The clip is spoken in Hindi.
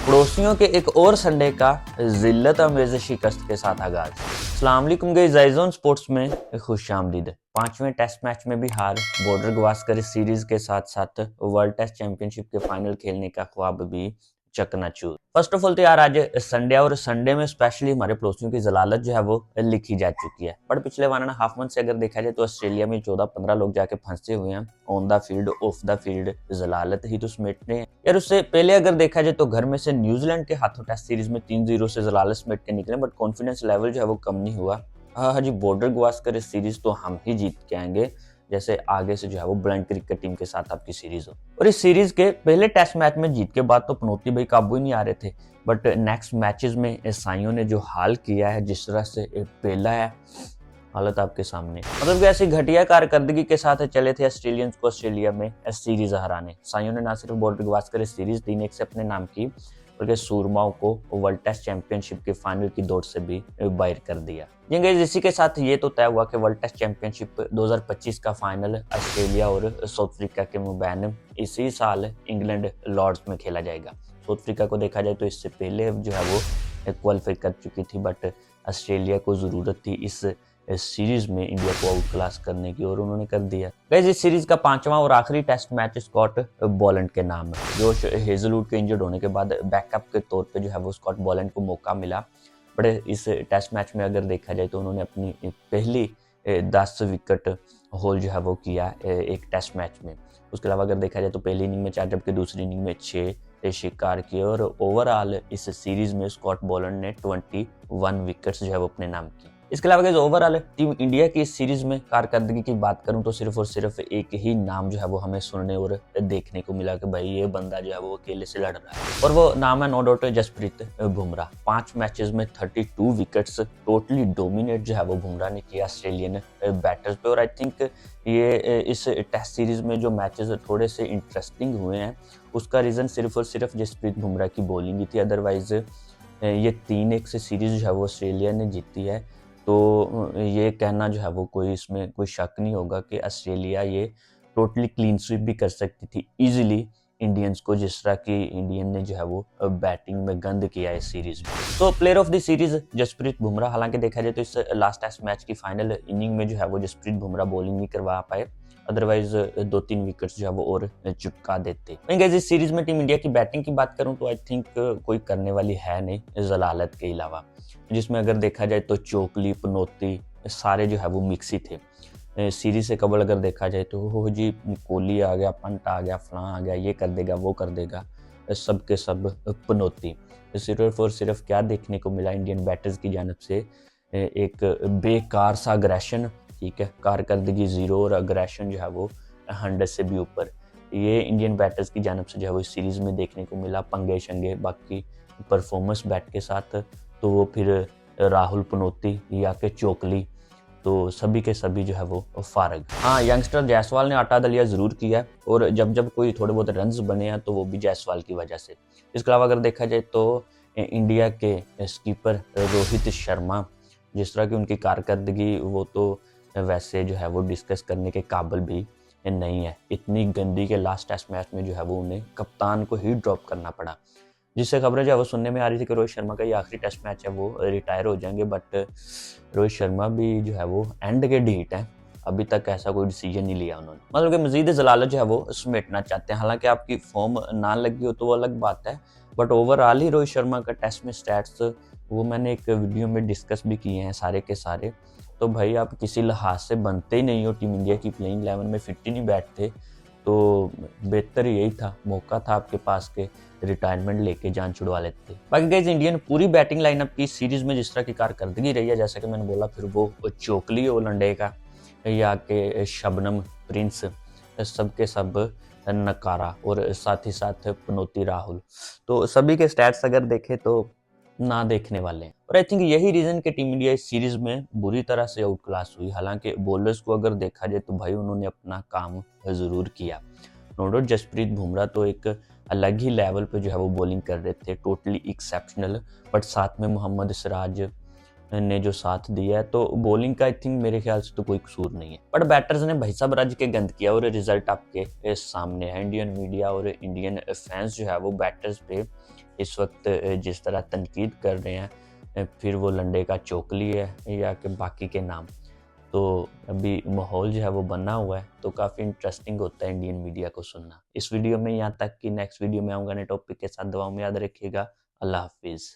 पड़ोसियों के एक और संडे का जिल्लत अमेज शिकस्त के साथ आगाज। अस्सलाम वालेकुम गाइस, ज़ाइज़ोन स्पोर्ट्स में खुशामदीद। पांचवें टेस्ट मैच में भी हार, बॉर्डर गवास्कर सीरीज के साथ साथ वर्ल्ड टेस्ट चैंपियनशिप के फाइनल खेलने का ख्वाब भी चकनाचूर। फर्स्ट ऑफ ऑल तो यार आज संडे और संडे में स्पेशली हमारे पड़ोसियों की जलालत जो है वो लिखी जा चुकी है। बट पिछले 1.5 मंथ से अगर देखा जाए तो ऑस्ट्रेलिया में 14-15 लोग जाके फंसे हुए हैं on the field off the field, जलालत ही तो समेट रहे हैं यार। उससे पहले अगर देखा जाए तो घर में से न्यूजीलैंड के हाथों टेस्ट सीरीज में 3-0 से जलालत समेट के निकले, बट कॉन्फिडेंस लेवल जो है वो कम नहीं हुआ। हाँ जी, बॉर्डर गवास्कर इस सीरीज तो हम ही जीत के आएंगे, जैसे आगे से जो है वो ब्लाइंड क्रिकेट टीम के साथ आपकी सीरीज हो। और इस सीरीज के पहले टेस्ट मैच में जीत के बाद तो पनौती भाई काबू ही नहीं आ रहे थे, बट नेक्स्ट मैचेस में ईसाइयों ने जो हाल किया है, जिस तरह से पेला है, हालत आपके सामने। मतलब कि ऐसी घटिया कारकर्दगी के साथ चले थे ऑस्ट्रेलियंस को ऑस्ट्रेलिया में सीरीज हराने। साइयों ने ना सिर्फ बॉर्डर गवास्कर सीरीज 3-1 से अपने नाम की, बल्कि सूरमाओं को वर्ल्ड टेस्ट चैंपियनशिप के फाइनल की दौड़ से भी बाहर कर दिया। इसी के साथ ये तो तय हुआ कि वर्ल्ड टेस्ट चैंपियनशिप 2025 का फाइनल ऑस्ट्रेलिया और साउथ अफ्रीका के मुबैन इसी साल इंग्लैंड लॉर्ड्स में खेला जाएगा। साउथ अफ्रीका को देखा जाए तो इससे पहले जो है वो क्वालिफाई कर चुकी थी, बट ऑस्ट्रेलिया को जरूरत थी इस सीरीज में इंडिया को आउट क्लास करने की, और उन्होंने कर दिया। गाइस, इस सीरीज का 5वां और आखिरी टेस्ट मैच स्कॉट बॉलैंड के नाम है। जोश हेजलवुड के इंजर्ड होने के बाद बैकअप के तौर पे जो है वो स्कॉट बॉलैंड को मौका मिला। बड़े इस टेस्ट मैच में अगर देखा जाए तो उन्होंने अपनी पहली 10 विकेट होल जो है वो किया एक टेस्ट मैच में। उसके अलावा अगर देखा जाए तो पहली इनिंग में 4 जबकि दूसरी इनिंग में 6 शिकार किए, और ओवरऑल इस सीरीज में स्कॉट बॉलैंड ने 21 विकेट्स जो है वो अपने नाम की। इसके अलावा ओवरऑल टीम इंडिया की इस सीरीज में कारकर्दगी की बात करूं तो सिर्फ और सिर्फ एक ही नाम जो है वो हमें सुनने और देखने को मिला कि भाई ये बंदा जो है वो अकेले से लड़ रहा है, और वो नाम है no doubt Jasprit Bumrah. 5 matches में 32 विकेट्स टोटली डोमिनेट जो है वो बुमराह ने किया ऑस्ट्रेलियन बैटर्स पे। और आई थिंक ये इस टेस्ट सीरीज में जो मैचेस थोड़े से इंटरेस्टिंग हुए हैं उसका रीजन सिर्फ और सिर्फ जसप्रीत बुमराह की बॉलिंग ही थी। अदरवाइज ये 3-1 से सीरीज जो है वो ऑस्ट्रेलिया ने जीती है, तो ये कहना जो है वो कोई इसमें कोई शक नहीं होगा कि ऑस्ट्रेलिया ये टोटली क्लीन स्वीप भी कर सकती थी इजीली इंडियंस को, जिस तरह की इंडियन ने जो है वो बैटिंग में गंद किया है इस सीरीज में। तो player of the series Jasprit Bumrah. हालांकि देखा जाए तो इस लास्ट टेस्ट मैच की फाइनल इनिंग में जो है वो जसप्रीत बुमराह बॉलिंग नहीं करवा पाए, अदरवाइज 2-3 विकेट्स जो है वो और चुका देते। इस सीरीज में टीम इंडिया की बैटिंग की बात करूं तो आई थिंक कोई करने वाली है नहीं जलालत के अलावा, जिसमें अगर देखा जाए तो चोकली, पनौती सारे जो है वो मिक्स ही थे। सीरीज से कबल अगर देखा जाए तो हो जी कोहली आ गया, पंट आ गया, फलां आ गया, ये कर देगा वो कर देगा, सब के सब पनौती। सिर्फ और सिर्फ क्या देखने को मिला इंडियन बैटर्स की जानब से, एक बेकार सा अग्रेशन, ठीक है, कारकर्दगी 0 और अग्रेशन जो है वो 100 से भी ऊपर, ये इंडियन बैटर्स की जानब से जो है वो इस सीरीज में देखने को मिला। पंगे शंगे बाकी परफॉर्मेंस बैट के साथ तो वो फिर राहुल, पनौती या के चोकली, तो सभी के सभी जो है वो फारग। हाँ, यंगस्टर जायसवाल ने आटा दलिया जरूर किया, और जब जब कोई थोड़े बहुत रन्स बने हैं तो वो भी जायसवाल की वजह से। इसके अलावा अगर देखा जाए तो इंडिया के स्कीपर रोहित शर्मा, जिस तरह की उनकी कारकर्दगी, वो तो वैसे जो है वो डिस्कस करने के काबिल भी नहीं है। इतनी गंदी के लास्ट टेस्ट मैच में जो है वो उन्हें कप्तान को ही ड्रॉप करना पड़ा, जिससे खबरें जो है वो सुनने में आ रही थी कि रोहित शर्मा का ये आखिरी टेस्ट मैच है, वो रिटायर हो जाएंगे। बट रोहित शर्मा भी जो है वो एंड के ढीठ है, अभी तक ऐसा कोई डिसीजन नहीं लिया उन्होंने। मतलब कि मजीद जलालत जो है वो समेटना चाहते हैं। हालांकि आपकी फॉर्म ना लगी हो तो वो अलग बात है, बट ओवरऑल ही रोहित शर्मा का टेस्ट में स्टैट्स वो मैंने एक वीडियो में डिस्कस भी किए हैं सारे के सारे। तो भाई आप किसी लिहाज से बनते ही नहीं हो, टीम इंडिया की प्लेइंग 11 में फिट ही नहीं बैठते, तो बेहतर यही था, मौका था आपके पास के रिटायरमेंट लेके जान छुड़वा लेते। बाकी गाइस, इंडियन पूरी बैटिंग लाइनअप की सीरीज में जिस तरह की कारकर्दगी रही है, जैसा कि मैंने बोला, फिर वो चोकली हो लंडे का या के शबनम प्रिंस, सब के सब नकारा, और साथ ही साथ पनौती, राहुल, तो सभी के स्टैट्स अगर देखे तो ना देखने वाले हैं। और आई थिंक यही रीजन कि टीम इंडिया इस सीरीज में बुरी तरह से आउट क्लास हुई। हालांकि बॉलर्स को अगर देखा जाए तो भाई उन्होंने अपना काम जरूर किया। नो डाउट जसप्रीत बुमराह तो एक अलग ही लेवल पे जो है वो बॉलिंग कर रहे थे, टोटली एक्सेप्शनल, बट साथ में मोहम्मद सिराज ने जो साथ दिया है, तो बॉलिंग का आई थिंक मेरे ख्याल से तो कोई कसूर नहीं है। बट बैटर्स ने भाई साहब रज के गंद किया, और रिजल्ट आपके सामने है। इंडियन मीडिया और इंडियन फैंस जो है वो बैटर्स पे इस वक्त जिस तरह तनकीद कर रहे हैं, फिर वो लंडे का चोकली है या कि बाकी के नाम, तो अभी माहौल जो है वो बना हुआ है, तो काफ़ी इंटरेस्टिंग होता है इंडियन मीडिया को सुनना। इस वीडियो में यहाँ तक कि नेक्स्ट वीडियो में आऊँगा नए टॉपिक के साथ। दुआओं में याद रखिएगा। अल्लाह हाफिज़।